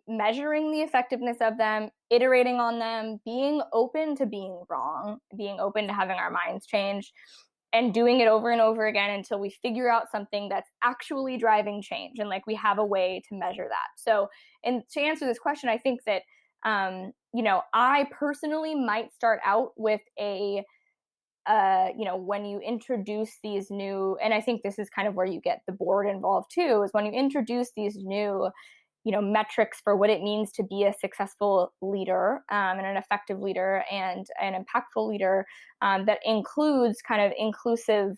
measuring the effectiveness of them, iterating on them, being open to being wrong, being open to having our minds change, and doing it over and over again until we figure out something that's actually driving change, and like we have a way to measure that. So, and to answer this question, I think that I personally might start out with when you introduce these new, and I think this is kind of where you get the board involved too, is when you introduce these new metrics for what it means to be a successful leader, and an effective leader and an impactful leader, that includes kind of inclusive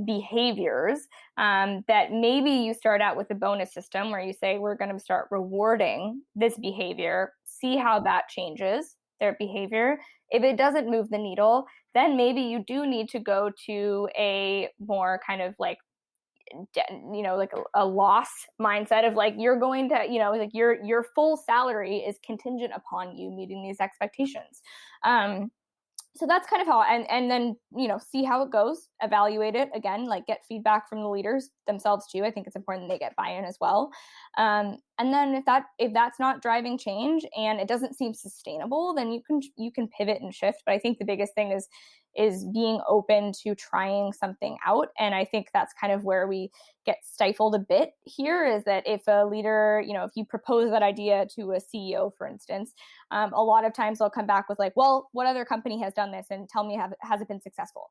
behaviors, that maybe you start out with a bonus system where you say, we're going to start rewarding this behavior, see how that changes their behavior. If it doesn't move the needle, then maybe you do need to go to a more kind of like a loss mindset of like, you're going to, like your full salary is contingent upon you meeting these expectations. So that's kind of how, and then, see how it goes, evaluate it again, like get feedback from the leaders themselves too. I think it's important that they get buy-in as well. And then if that's not driving change and it doesn't seem sustainable, then you can pivot and shift. But I think the biggest thing is being open to trying something out. And I think that's kind of where we get stifled a bit here, is that if a leader, if you propose that idea to a CEO, for instance, a lot of times they'll come back with like, well, what other company has done this, and tell me, has it been successful?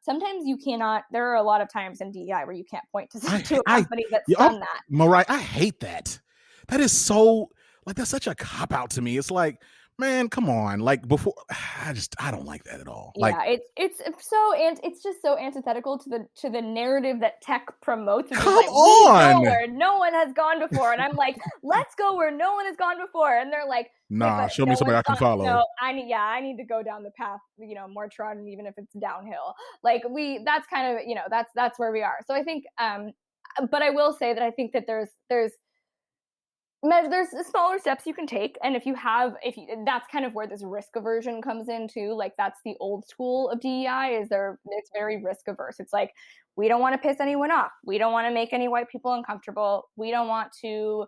Sometimes you cannot, there are a lot of times in DEI where you can't point to a company that's done that. Mariah, I hate that. That is so, like, that's such a cop out to me. It's like, man, come on. Like before, I don't like that at all. Like, yeah, it's just so antithetical to the narrative that tech promotes. Come on. Where no one has gone before. And I'm like, let's go where no one has gone before. And they're like, nah, show me somebody I can follow. No, I need to go down the path, more trodden, even if it's downhill. Like that's kind of, that's where we are. So I think, but I will say that I think that there's smaller steps you can take, and that's kind of where this risk aversion comes in too. Like that's the old school of DEI, it's very risk averse. It's like, we don't want to piss anyone off, we don't want to make any white people uncomfortable, we don't want to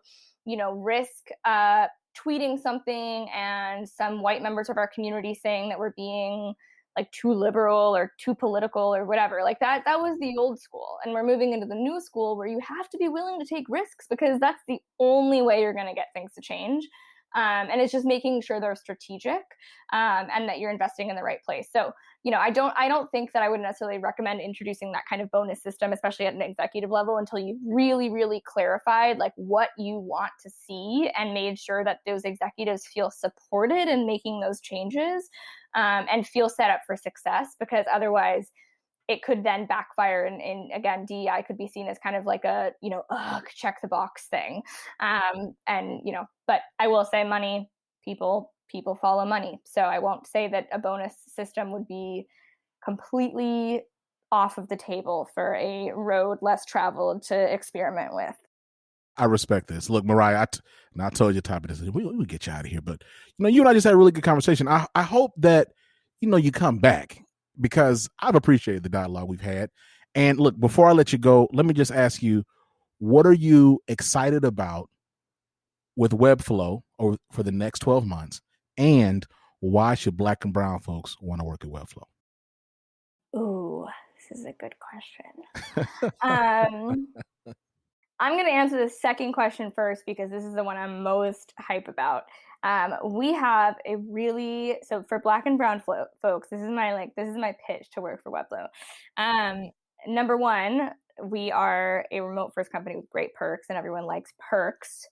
risk tweeting something and some white members of our community saying that we're being like too liberal or too political or whatever. Like that was the old school. And we're moving into the new school where you have to be willing to take risks, because that's the only way you're going to get things to change. And it's just making sure they're strategic, and that you're investing in the right place. So, I don't think that I would necessarily recommend introducing that kind of bonus system, especially at an executive level, until you've really, really clarified like what you want to see and made sure that those executives feel supported in making those changes, and feel set up for success, because otherwise it could then backfire. And again, DEI could be seen as kind of like a, check the box thing. But I will say money, people follow money. So I won't say that a bonus system would be completely off of the table for a road less traveled to experiment with. I respect this. Look, Mariah, I told you top of this. We'll get you out of here. But, you and I just had a really good conversation. I hope that, you come back, because I've appreciated the dialogue we've had. And look, before I let you go, let me just ask you, what are you excited about with Webflow or for the next 12 months? And why should Black and brown folks want to work at Webflow? Ooh, this is a good question. I'm going to answer the second question first, because this is the one I'm most hype about. We have so for Black and brown folks, this is my pitch to work for Webflow. Number one, we are a remote first company with great perks, and everyone likes perks.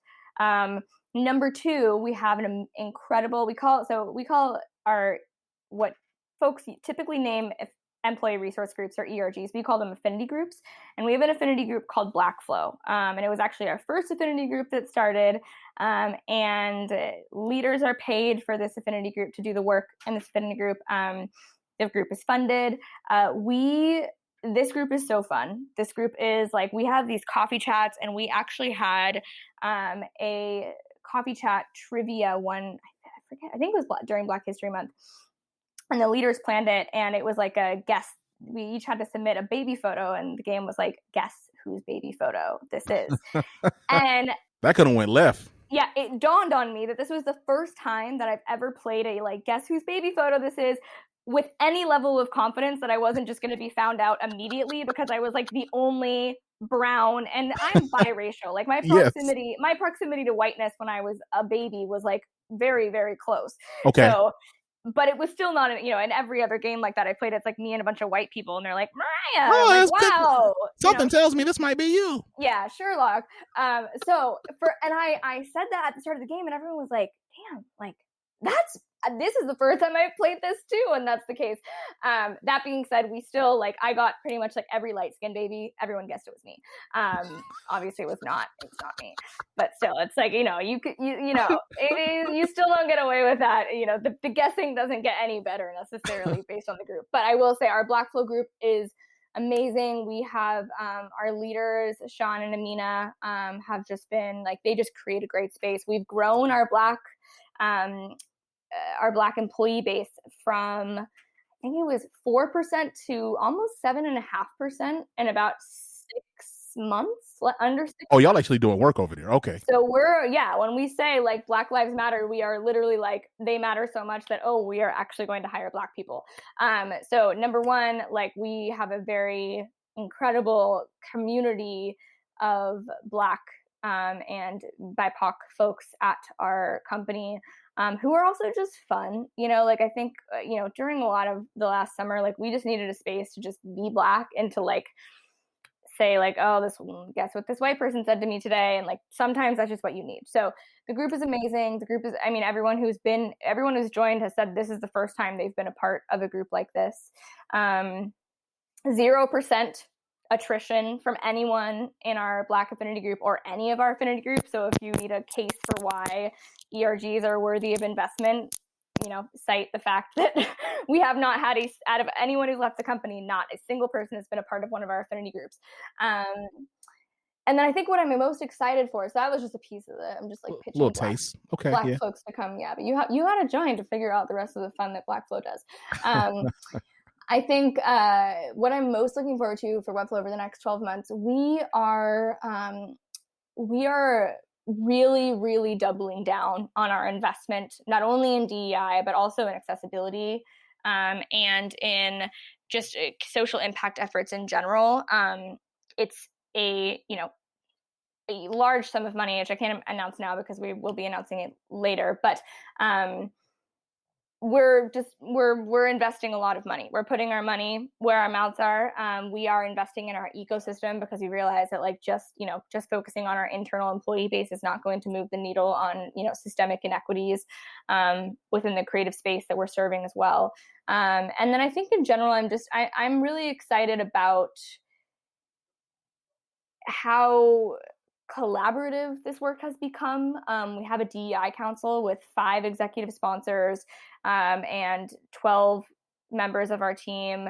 Number two, we have an incredible, we call our, what folks typically name employee resource groups, or ERGs. We call them affinity groups. And we have an affinity group called Blackflow. And it was actually our first affinity group that started. And leaders are paid for this affinity group to do the work in this affinity group. The group is funded. This group is so fun. This group is like, we have these coffee chats, and we actually had a coffee chat trivia one, I think it was during Black History Month. And the leaders planned it, and it was like a guess. We each had to submit a baby photo, and the game was like, guess whose baby photo this is. And that could have went left. Yeah, it dawned on me that this was the first time that I've ever played a like guess whose baby photo this is with any level of confidence that I wasn't just going to be found out immediately, because I was like the only brown, and I'm biracial. Like my proximity to whiteness when I was a baby was like very, very close. Okay. So, but it was still not, in every other game like that I played, it's like me and a bunch of white people, and they're like, Mariah, like, wow. Something tells me this might be you. Yeah, Sherlock. I said that at the start of the game, and everyone was like, damn, like, this is the first time I've played this too, and that's the case. That being said, we still, like, I got pretty much like every light-skinned baby. Everyone guessed it was me. Obviously it's not me, but still, it's like, you still don't get away with that. The guessing doesn't get any better necessarily based on the group. But I will say our Blackflow group is amazing. We have our leaders, Sean and Amina, have just been like, they just create a great space. We've grown our Black employee base from, I think it was 4% to almost 7.5% in about 6 months, under 6 months. Oh, y'all actually doing work over there. Okay. So when we say like Black Lives Matter, we are literally like, they matter so much that, we are actually going to hire Black people. So number one, like, we have a very incredible community of Black and BIPOC folks at our company, who are also just fun. Like, I think, during a lot of the last summer, like, we just needed a space to just be Black and to like say like, guess what this white person said to me today. And like, sometimes that's just what you need. So the group is amazing. The group is, everyone who's joined has said this is the first time they've been a part of a group like this. 0% attrition from anyone in our Black affinity group or any of our affinity groups. So if you need a case for why ERGs are worthy of investment, cite the fact that we have not had out of anyone who's left the company, not a single person has been a part of one of our affinity groups. And then I think what I'm most excited for, so that was just a piece of it. I'm just like pitching little taste. Okay, Black folks to come. Yeah, but you had to join to figure out the rest of the fun that Blackflow does. I think what I'm most looking forward to for Webflow over the next 12 months, we are really, really doubling down on our investment, not only in DEI, but also in accessibility and in just social impact efforts in general. It's a large sum of money, which I can't announce now because we will be announcing it later, but we're investing a lot of money. We're putting our money where our mouths are. We are investing in our ecosystem because we realize that like just focusing on our internal employee base is not going to move the needle on, systemic inequities within the creative space that we're serving as well. And then I think in general, I'm really excited about how collaborative this work has become. We have a DEI council with 5 executive sponsors and 12 members of our team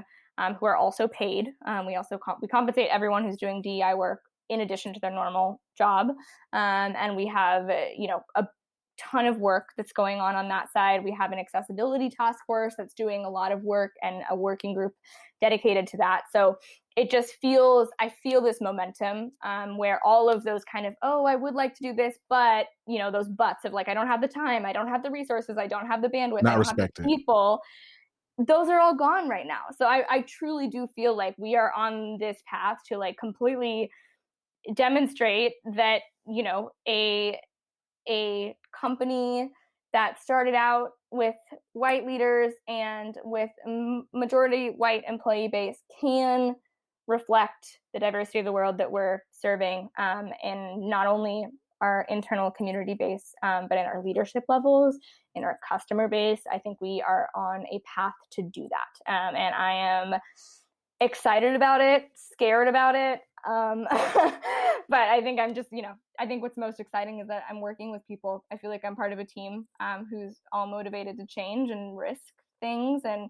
who are also paid. We compensate everyone who's doing DEI work in addition to their normal job. And we have, a ton of work that's going on that side. We have an accessibility task force that's doing a lot of work and a working group dedicated to that. So it just I feel this momentum where all of those kind of, I would like to do this, but, those buts of like, I don't have the time, I don't have the resources, I don't have the bandwidth, I don't have the people. Those are all gone right now. So I truly do feel like we are on this path to like completely demonstrate that, a company that started out with white leaders and with majority white employee base can reflect the diversity of the world that we're serving, and not only our internal community base, but in our leadership levels, in our customer base, I think we are on a path to do that. And I am excited about it, scared about it. But I think I'm just, I think what's most exciting is that I'm working with people. I feel like I'm part of a team who's all motivated to change and risk things and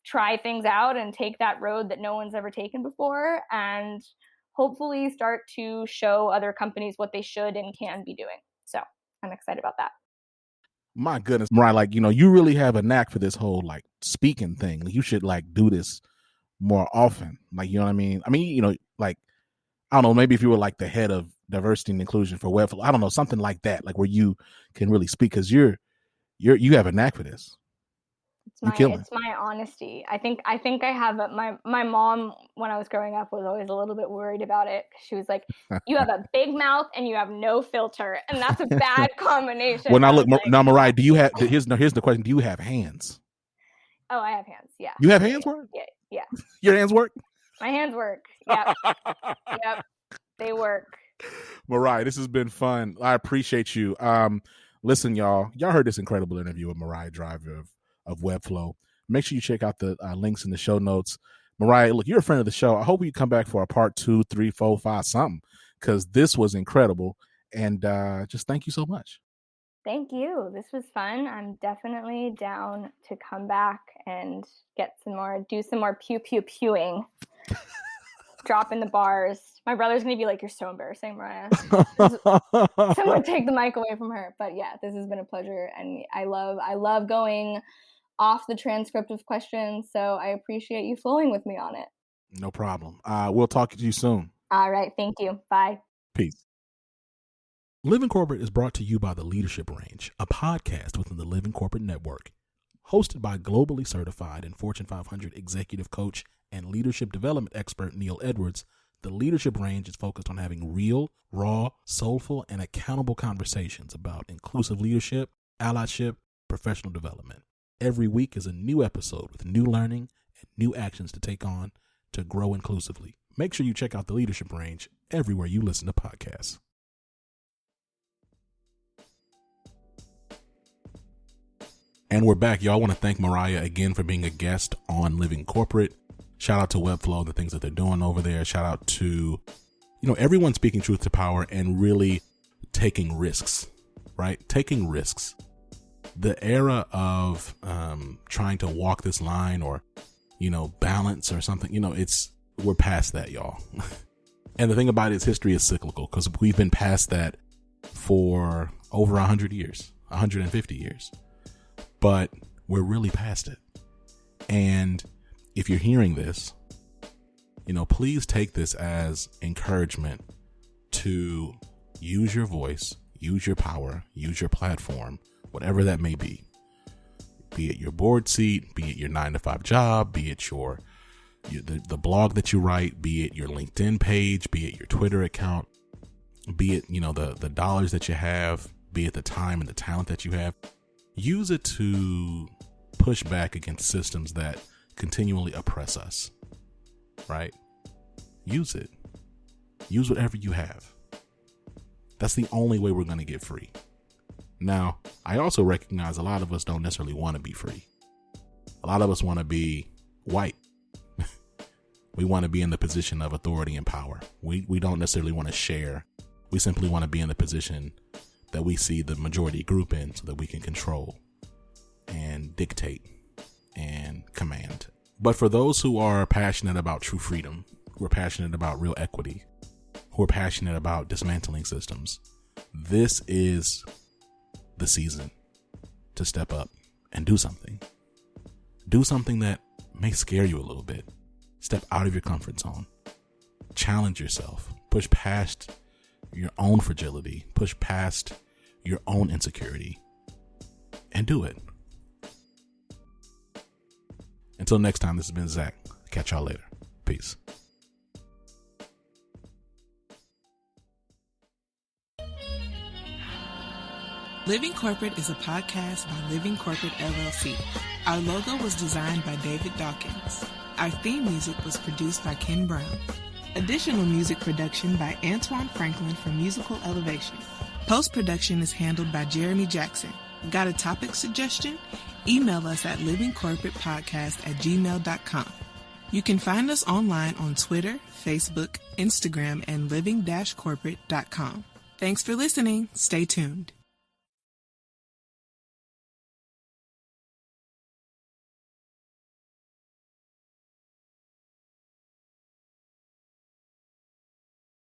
try things out and take that road that no one's ever taken before, and hopefully start to show other companies what they should and can be doing. So I'm excited about that. My goodness, Mariah, like, you really have a knack for this whole like speaking thing. You should like do this more often. Like, you know what I mean? Like, I don't know, maybe if you were like the head of diversity and inclusion for Webflow, I don't know, something like that, like where you can really speak, because you have a knack for this. It's my honesty. I think I have my mom, when I was growing up, was always a little bit worried about it. She was like, you have a big mouth and you have no filter, and that's a bad combination. Well, now look, now Mariah, do you have, here's the question, do you have hands? Oh, I have hands. Yeah. You have hands work? Yeah. Your hands work? My hands work. Yep. Yep. They work. Mariah, this has been fun. I appreciate you. Listen, y'all heard this incredible interview with Mariah Driver of Webflow. Make sure you check out the links in the show notes. Mariah, look, you're a friend of the show. I hope you come back for a part 2, 3, 4, 5, something, because this was incredible. And just thank you so much. Thank you. This was fun. I'm definitely down to come back and do some more pew pew pewing. Drop in the bars. My brother's gonna be like, "You're so embarrassing, Mariah." Someone take the mic away from her. But yeah, this has been a pleasure, and I love going off the transcript of questions. So I appreciate you flowing with me on it. No problem. We'll talk to you soon. All right. Thank you. Bye. Peace. Living Corporate is brought to you by The Leadership Range, a podcast within the Living Corporate Network. Hosted by globally certified and Fortune 500 executive coach and leadership development expert Neil Edwards, The Leadership Range is focused on having real, raw, soulful, and accountable conversations about inclusive leadership, allyship, professional development. Every week is a new episode with new learning and new actions to take on to grow inclusively. Make sure you check out The Leadership Range everywhere you listen to podcasts. And we're back. Y'all, want to thank Mariah again for being a guest on Living Corporate. Shout out to Webflow, the things that they're doing over there. Shout out to, everyone speaking truth to power and really taking risks, right? Taking risks. The era of trying to walk this line or, balance or something, we're past that, y'all. And the thing about it is history is cyclical, because we've been past that for over 100 years, 150 years. But we're really past it. And if you're hearing this, please take this as encouragement to use your voice, use your power, use your platform, whatever that may be. Be it your board seat, be it your 9-to-5 job, be it the blog that you write, be it your LinkedIn page, be it your Twitter account, be it, the dollars that you have, be it the time and the talent that you have. Use it to push back against systems that continually oppress us, right? Use it. Use whatever you have. That's the only way we're going to get free. Now, I also recognize a lot of us don't necessarily want to be free. A lot of us want to be white. We want to be in the position of authority and power. We don't necessarily want to share. We simply want to be in the position that we see the majority group in, so that we can control and dictate and command. But for those who are passionate about true freedom, who are passionate about real equity, who are passionate about dismantling systems, this is the season to step up and do something. Do something that may scare you a little bit. Step out of your comfort zone. Challenge yourself. Push past your own fragility. Push past your own insecurity. And do it. Until next time, this has been Zach. Catch y'all later. Peace. Living Corporate is a podcast by Living Corporate LLC. Our logo was designed by David Dawkins. Our theme music was produced by Ken Brown. Additional music production by Antoine Franklin for Musical Elevation. Post-production is handled by Jeremy Jackson. Got a topic suggestion? Email us at livingcorporatepodcast@gmail.com. You can find us online on Twitter, Facebook, Instagram, and living-corporate.com. Thanks for listening. Stay tuned.